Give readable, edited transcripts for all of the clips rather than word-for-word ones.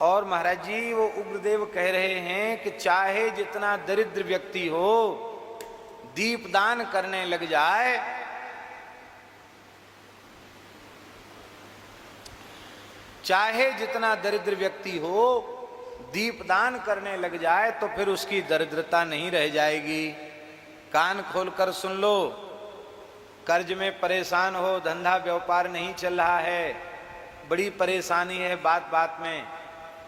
और महाराज जी वो उग्रदेव कह रहे हैं कि चाहे जितना दरिद्र व्यक्ति हो दीपदान करने लग जाए, चाहे जितना दरिद्र व्यक्ति हो दीपदान करने लग जाए तो फिर उसकी दरिद्रता नहीं रह जाएगी। कान खोलकर सुन लो, कर्ज में परेशान हो, धंधा व्यापार नहीं चल रहा है, बड़ी परेशानी है बात बात में,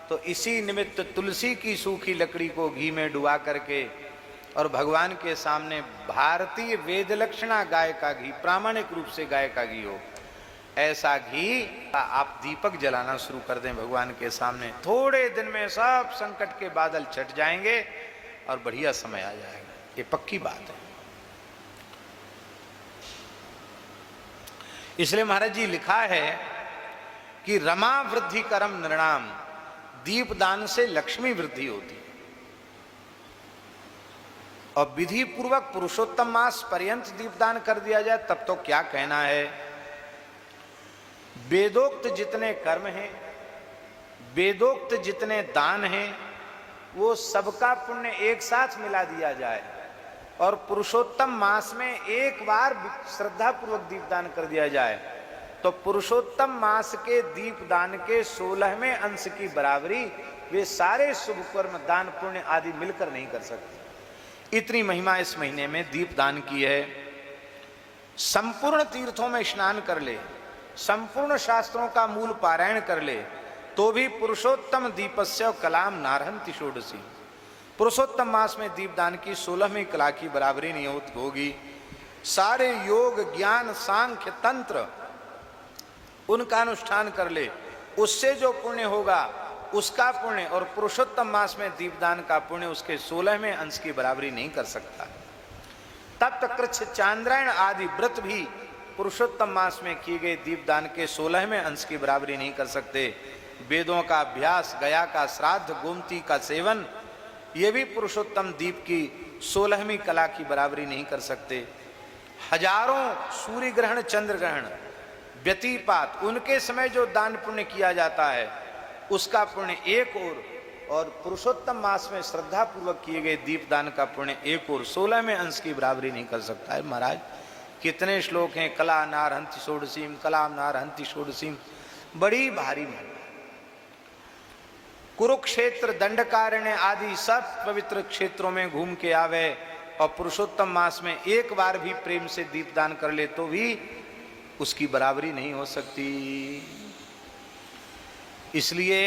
तो इसी निमित्त तुलसी की सूखी लकड़ी को घी में डुबा करके और भगवान के सामने भारतीय वेद लक्षणा गाय का घी, प्रामाणिक रूप से गाय का घी हो, ऐसा घी आप दीपक जलाना शुरू कर दें भगवान के सामने। थोड़े दिन में सब संकट के बादल छट जाएंगे और बढ़िया समय आ जाएगा, ये पक्की बात है। इसलिए महाराज जी लिखा है कि रमा वृद्धि करम नृणाम, दीपदान से लक्ष्मी वृद्धि होती है। और विधि पूर्वक पुरुषोत्तम मास पर्यंत दीपदान कर दिया जाए तब तो क्या कहना है। वेदोक्त जितने कर्म हैं, वेदोक्त जितने दान हैं, वो सबका पुण्य एक साथ मिला दिया जाए और पुरुषोत्तम मास में एक बार श्रद्धा पूर्वक दीपदान कर दिया जाए तो पुरुषोत्तम मास के दीपदान के 16वें अंश की बराबरी वे सारे शुभ कर्म दान पुण्य आदि मिलकर नहीं कर सकते। इतनी महिमा इस महीने में दीपदान की है। संपूर्ण तीर्थों में स्नान कर ले, संपूर्ण शास्त्रों का मूल पारायण कर ले तो भी पुरुषोत्तम दीपस्य कलाम नारहंति षोडशी, पुरुषोत्तम मास में दीपदान की 16वीं कला की बराबरी नहीं होगी। सारे योग ज्ञान सांख्य तंत्र उनका अनुष्ठान कर ले, उससे जो पुण्य होगा उसका पुण्य और पुरुषोत्तम मास में दीपदान का पुण्य उसके 16वें अंश की बराबरी नहीं कर सकता। तप्त कृच्छ चांद्रायण आदि व्रत भी पुरुषोत्तम मास में किए गए दीपदान के 16वें अंश की बराबरी नहीं कर सकते। वेदों का अभ्यास, गया का श्राद्ध, गोमती का सेवन, ये भी पुरुषोत्तम दीप की 16वीं कला की बराबरी नहीं कर सकते। हजारों सूर्य ग्रहण, चंद्र ग्रहण, व्यतिपात, उनके समय जो दान पुण्य किया जाता है उसका पुण्य एक और पुरुषोत्तम मास में श्रद्धा पूर्वक किए गए दीपदान का पुण्य एक और 16वें अंश की बराबरी नहीं कर सकता है। महाराज कितने श्लोक हैं, कला नारहंति षोडशीम, कला नारहंति षोडशीम, बड़ी भारी महिमा। कुरुक्षेत्र, दंडकारण्य आदि सब पवित्र क्षेत्रों में घूम के आवे और पुरुषोत्तम मास में एक बार भी प्रेम से दीपदान कर ले तो भी उसकी बराबरी नहीं हो सकती। इसलिए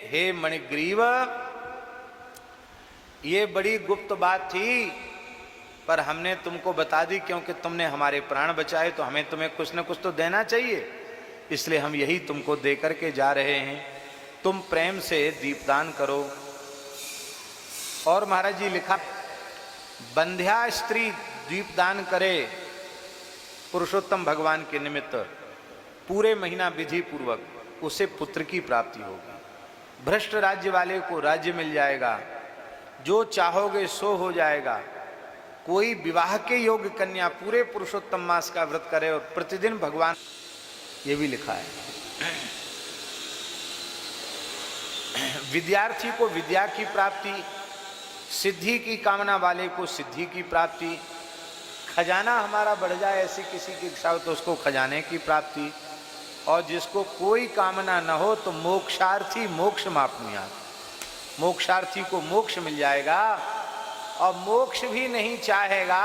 हे मणिग्रीव, ये बड़ी गुप्त बात थी पर हमने तुमको बता दी क्योंकि तुमने हमारे प्राण बचाए तो हमें तुम्हें कुछ न कुछ तो देना चाहिए, इसलिए हम यही तुमको दे करके जा रहे हैं। तुम प्रेम से दीपदान करो। और महाराज जी लिखा, बंध्या स्त्री दीपदान करे पुरुषोत्तम भगवान के निमित्त पूरे महीना विधि पूर्वक, उसे पुत्र की प्राप्ति होगी। भ्रष्ट राज्य वाले को राज्य मिल जाएगा, जो चाहोगे सो हो जाएगा। कोई विवाह के योग्य कन्या पूरे पुरुषोत्तम मास का व्रत करे और प्रतिदिन भगवान, ये भी लिखा है। विद्यार्थी को विद्या की प्राप्ति, सिद्धि की कामना वाले को सिद्धि की प्राप्ति, खजाना हमारा बढ़ जाए ऐसी किसी की इच्छा हो तो उसको खजाने की प्राप्ति, और जिसको कोई कामना न हो तो मोक्षार्थी मोक्ष मापनुयात्, मोक्षार्थी को मोक्ष मिल जाएगा। और मोक्ष भी नहीं चाहेगा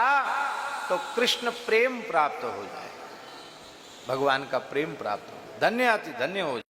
तो कृष्ण प्रेम प्राप्त हो जाए, भगवान का प्रेम प्राप्त हो, धन्य अति धन्य हो जाए।